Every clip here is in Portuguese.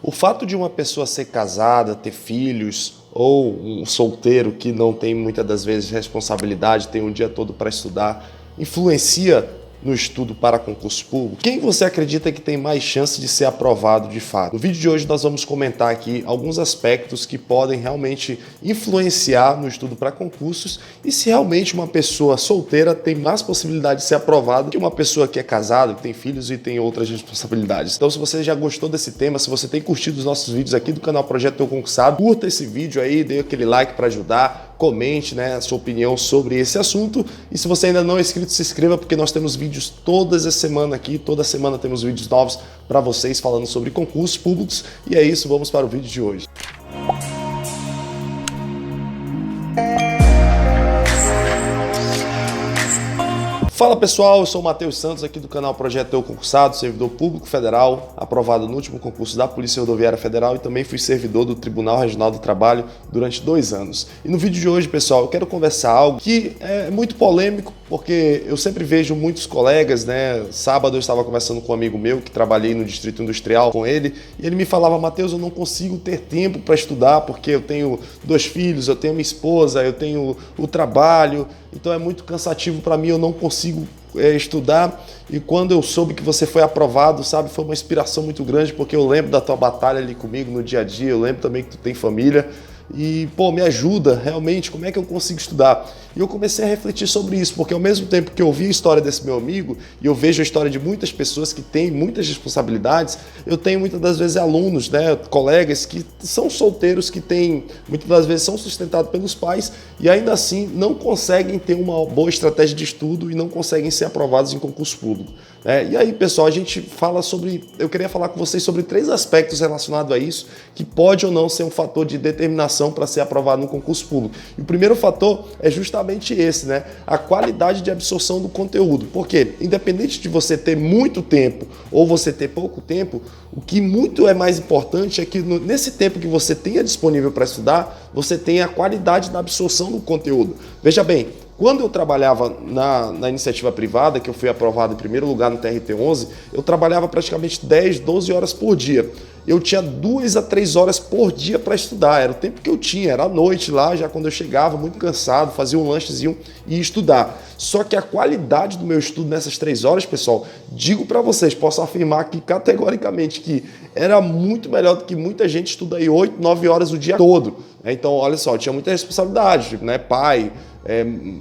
O fato de uma pessoa ser casada, ter filhos, ou um solteiro que não tem muitas das vezes responsabilidade, tem um dia todo para estudar, influencia no estudo para concurso público? Quem você acredita que tem mais chance de ser aprovado de fato? No vídeo de hoje nós vamos comentar aqui alguns aspectos que podem realmente influenciar no estudo para concursos e se realmente uma pessoa solteira tem mais possibilidade de ser aprovada que uma pessoa que é casada, que tem filhos e tem outras responsabilidades. Então, se você já gostou desse tema, se você tem curtido os nossos vídeos aqui do canal Projeto Teu Concursado, curta esse vídeo aí, dê aquele like para ajudar, comente, a sua opinião sobre esse assunto. E se você ainda não é inscrito, se inscreva, porque nós temos vídeos todas as semanas aqui, toda semana temos vídeos novos para vocês falando sobre concursos públicos. E é isso, vamos para o vídeo de hoje. Fala pessoal, eu sou o Matheus Santos aqui do canal Projeto Teu Concursado, servidor público federal, aprovado no último concurso da Polícia Rodoviária Federal e também fui servidor do Tribunal Regional do Trabalho durante 2 anos. E no vídeo de hoje, pessoal, eu quero conversar algo que é muito polêmico, porque eu sempre vejo muitos colegas, Sábado eu estava conversando com um amigo meu que trabalhei no Distrito Industrial com ele, e ele me falava: Matheus, eu não consigo ter tempo para estudar porque eu tenho 2 filhos, eu tenho minha esposa, eu tenho o trabalho, então é muito cansativo para mim, eu não consigo estudar. E quando eu soube que você foi aprovado, foi uma inspiração muito grande, porque eu lembro da tua batalha ali comigo no dia a dia, eu lembro também que tu tem família. E, me ajuda realmente, como é que eu consigo estudar? E eu comecei a refletir sobre isso, porque ao mesmo tempo que eu ouvi a história desse meu amigo, e eu vejo a história de muitas pessoas que têm muitas responsabilidades, eu tenho muitas das vezes alunos, colegas que são solteiros, que têm, muitas das vezes são sustentados pelos pais, e ainda assim não conseguem ter uma boa estratégia de estudo e não conseguem ser aprovados em concurso público. E aí, pessoal, a gente fala sobre, eu queria falar com vocês sobre 3 aspectos relacionados a isso, que pode ou não ser um fator de determinação para ser aprovado no concurso público. E o primeiro fator é justamente esse, a qualidade de absorção do conteúdo. Porque, independente de você ter muito tempo ou você ter pouco tempo, o que muito é mais importante é que nesse tempo que você tenha disponível para estudar, você tenha a qualidade da absorção do conteúdo. Veja bem, quando eu trabalhava na iniciativa privada, que eu fui aprovado em primeiro lugar no TRT-11, eu trabalhava praticamente 10, 12 horas por dia. Eu tinha 2 a 3 horas por dia para estudar, era o tempo que eu tinha, era à noite lá, já quando eu chegava, muito cansado, fazia um lanchezinho e ia estudar. Só que a qualidade do meu estudo nessas 3 horas, pessoal, digo para vocês, posso afirmar aqui categoricamente que era muito melhor do que muita gente estuda aí 8, 9 horas o dia todo. Então, olha só, eu tinha muita responsabilidade, pai,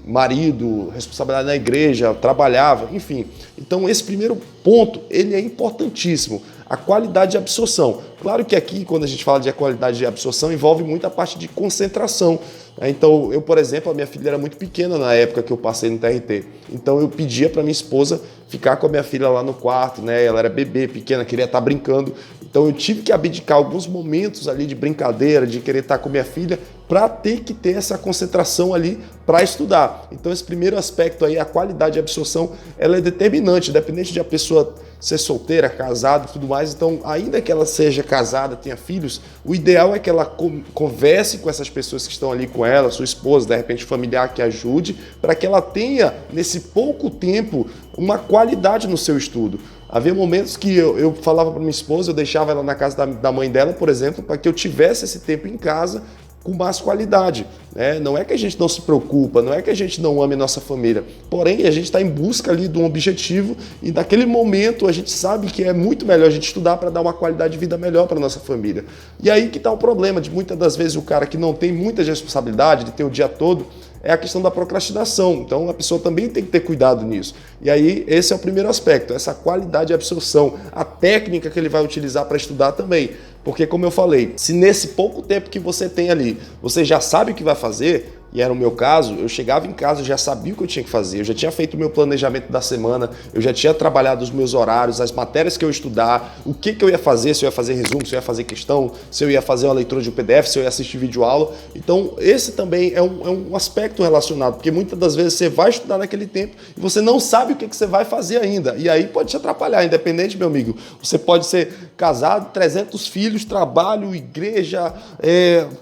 marido, responsabilidade na igreja, trabalhava, enfim. Então esse primeiro ponto, ele é importantíssimo, a qualidade de absorção. Claro que aqui, quando a gente fala de qualidade de absorção, envolve muita parte de concentração. Então, eu, por exemplo, a minha filha era muito pequena na época que eu passei no TRT. Então eu pedia para minha esposa ficar com a minha filha lá no quarto, ela era bebê, pequena, queria estar brincando. Então eu tive que abdicar alguns momentos ali de brincadeira, de querer estar com minha filha, para ter que ter essa concentração ali para estudar. Então esse primeiro aspecto aí, a qualidade de absorção, ela é determinante, independente de a pessoa ser solteira, casada e tudo mais. Então, ainda que ela seja casada, tenha filhos, o ideal é que ela converse com essas pessoas que estão ali com ela, sua esposa, de repente familiar que ajude, para que ela tenha, nesse pouco tempo, uma qualidade no seu estudo. Havia momentos que eu falava para minha esposa, eu deixava ela na casa da mãe dela, por exemplo, para que eu tivesse esse tempo em casa com mais qualidade. Não é que a gente não se preocupa, não é que a gente não ame nossa família, porém a gente está em busca ali de um objetivo e naquele momento a gente sabe que é muito melhor a gente estudar para dar uma qualidade de vida melhor para nossa família. E aí que está o problema de muitas das vezes o cara que não tem muita responsabilidade de ter o dia todo, é a questão da procrastinação. Então a pessoa também tem que ter cuidado nisso. E aí esse é o primeiro aspecto, essa qualidade de absorção, a técnica que ele vai utilizar para estudar também. Porque, como eu falei, se nesse pouco tempo que você tem ali, você já sabe o que vai fazer, e era o meu caso, eu chegava em casa, eu já sabia o que eu tinha que fazer, eu já tinha feito o meu planejamento da semana, eu já tinha trabalhado os meus horários, as matérias que eu ia estudar, o que eu ia fazer, se eu ia fazer resumo, se eu ia fazer questão, se eu ia fazer uma leitura de um PDF, se eu ia assistir videoaula. Então, esse também é um aspecto relacionado, porque muitas das vezes você vai estudar naquele tempo e você não sabe o que você vai fazer ainda, e aí pode te atrapalhar, independente, meu amigo. Você pode ser casado, 300 filhos, trabalho, igreja,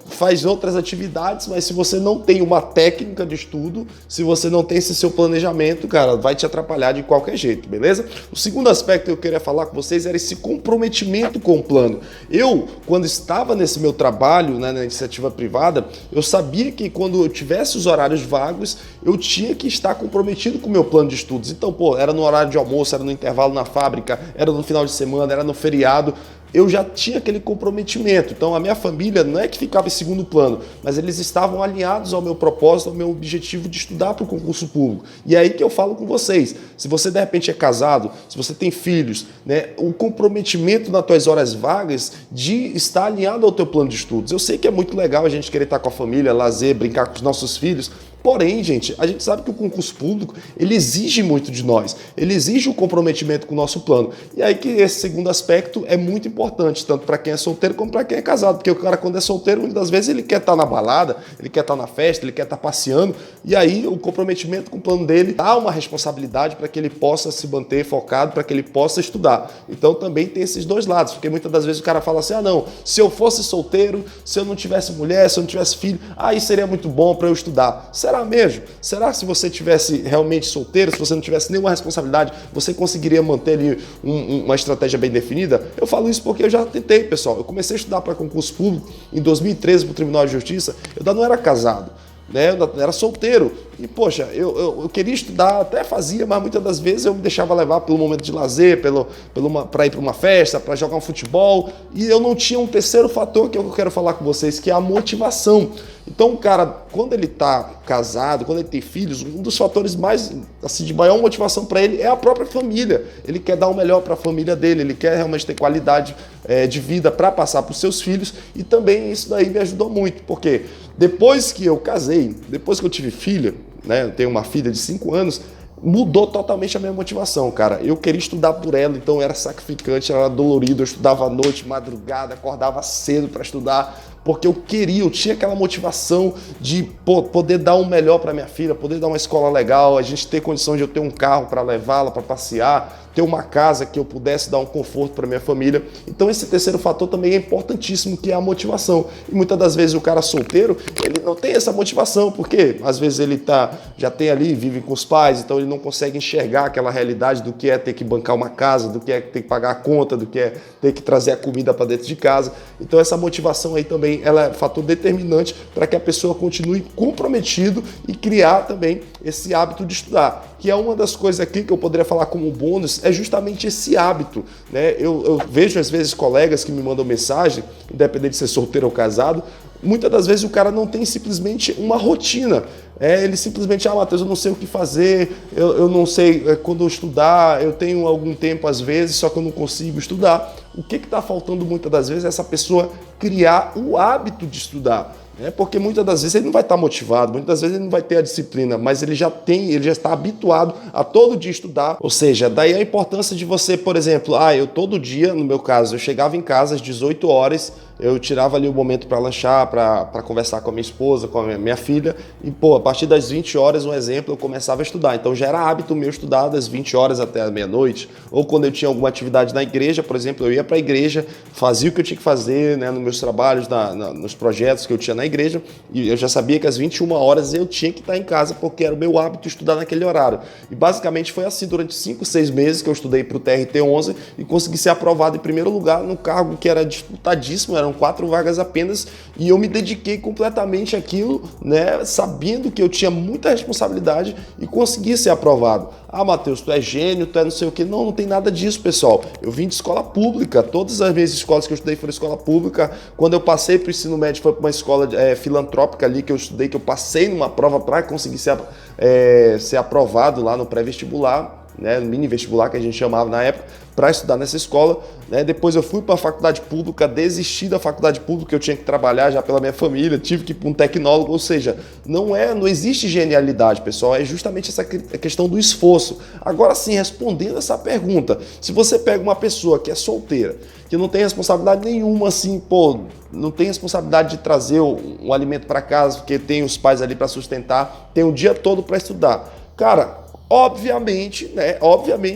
faz outras atividades, mas se você não tem tem uma técnica de estudo, se você não tem esse seu planejamento, cara, vai te atrapalhar de qualquer jeito, beleza? O segundo aspecto que eu queria falar com vocês era esse comprometimento com o plano. Eu, quando estava nesse meu trabalho, né, na iniciativa privada, eu sabia que quando eu tivesse os horários vagos, eu tinha que estar comprometido com o meu plano de estudos. Então, era no horário de almoço, era no intervalo na fábrica, era no final de semana, era no feriado. Eu já tinha aquele comprometimento. Então a minha família não é que ficava em segundo plano, mas eles estavam alinhados ao meu propósito, ao meu objetivo de estudar para o concurso público. E é aí que eu falo com vocês, se você de repente é casado, se você tem filhos, né, o comprometimento nas tuas horas vagas de estar alinhado ao teu plano de estudos. Eu sei que é muito legal a gente querer estar com a família, lazer, brincar com os nossos filhos. Porém, gente, a gente sabe que o concurso público, ele exige muito de nós, ele exige o comprometimento com o nosso plano. E aí que esse segundo aspecto é muito importante, tanto para quem é solteiro como para quem é casado, porque o cara quando é solteiro, muitas das vezes ele quer estar na balada, ele quer estar na festa, ele quer estar passeando, e aí o comprometimento com o plano dele dá uma responsabilidade para que ele possa se manter focado, para que ele possa estudar. Então também tem esses dois lados, porque muitas das vezes o cara fala assim, não, se eu fosse solteiro, se eu não tivesse mulher, se eu não tivesse filho, aí seria muito bom para eu estudar. Será mesmo? Será que se você tivesse realmente solteiro, se você não tivesse nenhuma responsabilidade, você conseguiria manter ali uma estratégia bem definida? Eu falo isso porque eu já tentei, pessoal. Eu comecei a estudar para concurso público em 2013 para o Tribunal de Justiça. Eu ainda não era casado, né? Eu era solteiro. E, poxa, eu queria estudar, até fazia, mas muitas das vezes eu me deixava levar pelo momento de lazer, para ir para uma festa, para jogar um futebol. E eu não tinha um terceiro fator que eu quero falar com vocês, que é a motivação. Então, o cara, quando ele está casado, quando ele tem filhos, um dos fatores mais, assim, de maior motivação para ele é a própria família. Ele quer dar o melhor para a família dele, ele quer realmente ter qualidade de vida para passar para os seus filhos. E também isso daí me ajudou muito, porque depois que eu casei, depois que eu tive filha, né, eu tenho uma filha de 5 anos, mudou totalmente a minha motivação, cara. Eu queria estudar por ela, então era sacrificante, era dolorido, eu estudava à noite, madrugada, acordava cedo para estudar, porque eu tinha aquela motivação de poder dar o melhor para minha filha, poder dar uma escola legal, a gente ter condição de eu ter um carro para levá-la, para passear, ter uma casa que eu pudesse dar um conforto para minha família. Então esse terceiro fator também é importantíssimo, que é a motivação. E muitas das vezes o cara solteiro, ele não tem essa motivação, porque às vezes ele já tem ali, vive com os pais, então ele não consegue enxergar aquela realidade do que é ter que bancar uma casa, do que é ter que pagar a conta, do que é ter que trazer a comida para dentro de casa. Então essa motivação aí também, ela é fator determinante para que a pessoa continue comprometido e criar também esse hábito de estudar, que é uma das coisas aqui que eu poderia falar como bônus, é justamente esse hábito, né? Eu vejo às vezes colegas que me mandam mensagem, independente de ser solteiro ou casado, muitas das vezes o cara não tem simplesmente uma rotina. Ele simplesmente, Matheus, eu não sei o que fazer, eu não sei quando eu estudar, eu tenho algum tempo às vezes, só que eu não consigo estudar. O que está faltando muitas das vezes é essa pessoa criar o hábito de estudar. Porque muitas das vezes ele não vai estar motivado, muitas das vezes ele não vai ter a disciplina, mas ele já está habituado a todo dia estudar. Ou seja, daí a importância de você, por exemplo, eu todo dia, no meu caso, eu chegava em casa às 18 horas, eu tirava ali o momento para lanchar, para conversar com a minha esposa, com a minha filha, e a partir das 20 horas, um exemplo, eu começava a estudar. Então já era hábito meu estudar das 20 horas até a meia-noite, ou quando eu tinha alguma atividade na igreja, por exemplo, eu ia para a igreja, fazia o que eu tinha que fazer, né, nos meus trabalhos, nos projetos que eu tinha na igreja, e eu já sabia que às 21 horas eu tinha que estar em casa, porque era o meu hábito estudar naquele horário. E basicamente foi assim durante 5, 6 meses que eu estudei para o TRT-11 e consegui ser aprovado em primeiro lugar no cargo que era disputadíssimo, eram 4 vagas apenas, e eu me dediquei completamente àquilo, né, sabendo que eu tinha muita responsabilidade e consegui ser aprovado. Matheus, tu é gênio, tu é não sei o que. Não tem nada disso, pessoal. Eu vim de escola pública, todas as minhas escolas que eu estudei foram escola pública. Quando eu passei para o ensino médio, foi para uma escola filantrópica ali que eu estudei, que eu passei numa prova para conseguir ser aprovado lá no pré-vestibular, né, no mini vestibular que a gente chamava na época, para estudar nessa escola, né? Depois eu fui para a faculdade pública, desisti da faculdade pública, eu tinha que trabalhar já pela minha família, tive que ir para um tecnólogo, ou seja, não existe genialidade, pessoal, é justamente essa questão do esforço. Agora sim, respondendo essa pergunta, se você pega uma pessoa que é solteira, que não tem responsabilidade nenhuma, assim, não tem responsabilidade de trazer um alimento para casa, porque tem os pais ali para sustentar, tem o dia todo para estudar, cara, obviamente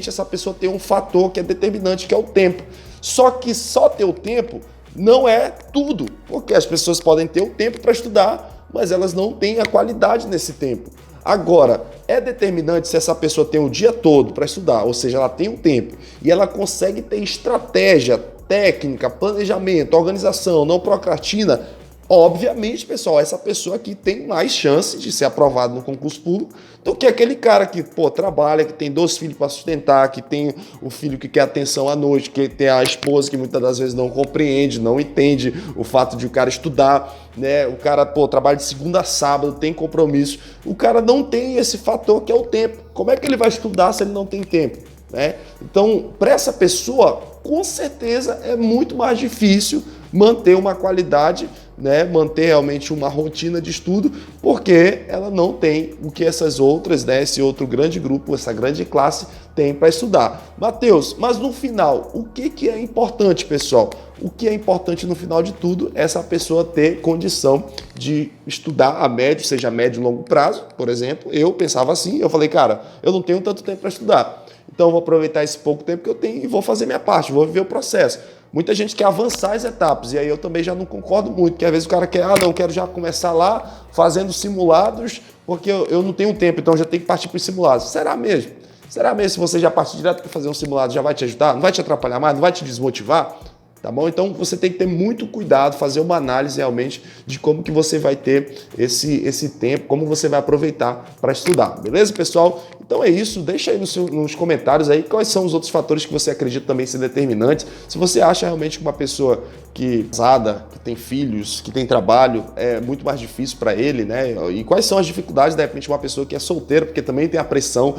essa pessoa tem um fator que é determinante, que é o tempo. Só que só ter o tempo não é tudo, porque as pessoas podem ter o tempo para estudar, mas elas não têm a qualidade nesse tempo. Agora, é determinante se essa pessoa tem o dia todo para estudar, ou seja, ela tem um tempo e ela consegue ter estratégia, técnica, planejamento, organização, não procrastina. Obviamente, pessoal, essa pessoa aqui tem mais chance de ser aprovado no concurso público do que aquele cara que, trabalha, que tem 2 filhos para sustentar, que tem o filho que quer atenção à noite, que tem a esposa que muitas das vezes não compreende, não entende o fato de o cara estudar, né? O cara, trabalha de segunda a sábado, tem compromisso. O cara não tem esse fator que é o tempo. Como é que ele vai estudar se ele não tem tempo, né? Então, para essa pessoa, com certeza é muito mais difícil manter uma qualidade, né, manter realmente uma rotina de estudo, porque ela não tem o que essas outras, né, esse outro grande grupo, essa grande classe tem para estudar. Matheus, mas no final, o que é importante, pessoal? O que é importante no final de tudo é essa pessoa ter condição de estudar a médio, seja médio e longo prazo, por exemplo. Eu pensava assim, eu falei, cara, eu não tenho tanto tempo para estudar, então eu vou aproveitar esse pouco tempo que eu tenho e vou fazer minha parte, vou viver o processo. Muita gente quer avançar as etapas, e aí eu também já não concordo muito, porque às vezes o cara quer, não, quero já começar lá fazendo simulados, porque eu não tenho tempo, então já tenho que partir para os simulados. Será mesmo? Será mesmo se você já partir direto para fazer um simulado, já vai te ajudar? Não vai te atrapalhar mais? Não vai te desmotivar? Tá bom? Então você tem que ter muito cuidado, fazer uma análise realmente de como que você vai ter esse tempo, como você vai aproveitar para estudar. Beleza, pessoal? Então é isso, deixa aí nos comentários aí quais são os outros fatores que você acredita também ser determinantes. Se você acha realmente que uma pessoa que é casada, que tem filhos, que tem trabalho, é muito mais difícil para ele, né? E quais são as dificuldades, de repente, uma pessoa que é solteira, porque também tem a pressão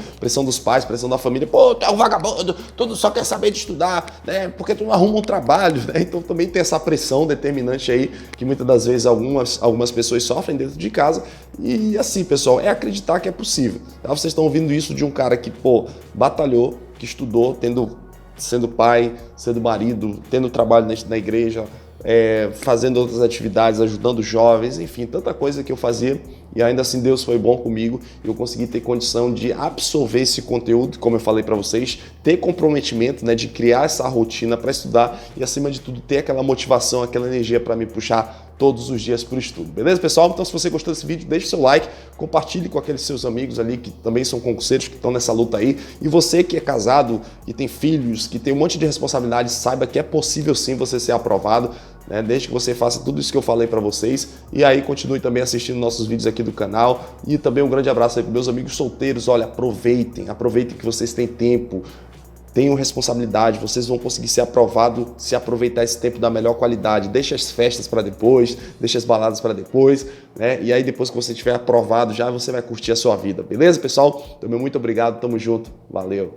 dos pais, pressão da família. Pô, tu é um vagabundo, tu só quer saber de estudar, né? Porque tu não arruma um trabalho, né? Então também tem essa pressão determinante aí, que muitas das vezes algumas pessoas sofrem dentro de casa. E assim, pessoal, é acreditar que é possível. Tá? Vocês estão ouvindo isso de um cara que, batalhou, que estudou, sendo pai, sendo marido, tendo trabalho na igreja, fazendo outras atividades, ajudando jovens, enfim, tanta coisa que eu fazia e ainda assim Deus foi bom comigo e eu consegui ter condição de absorver esse conteúdo, como eu falei para vocês, ter comprometimento, né, de criar essa rotina para estudar e acima de tudo ter aquela motivação, aquela energia para me puxar todos os dias para o estudo. Beleza, pessoal? Então, se você gostou desse vídeo, deixe seu like, compartilhe com aqueles seus amigos ali que também são concurseiros, que estão nessa luta aí. E você que é casado, que tem filhos, que tem um monte de responsabilidades, saiba que é possível sim você ser aprovado, né? Desde que você faça tudo isso que eu falei para vocês. E aí, continue também assistindo nossos vídeos aqui do canal. E também um grande abraço aí para meus amigos solteiros. Olha, aproveitem que vocês têm tempo. Tenham responsabilidade, vocês vão conseguir ser aprovados se aproveitar esse tempo da melhor qualidade. Deixa as festas para depois, deixa as baladas para depois, né? E aí depois que você estiver aprovado já, você vai curtir a sua vida, beleza, pessoal? Também muito obrigado, tamo junto, valeu!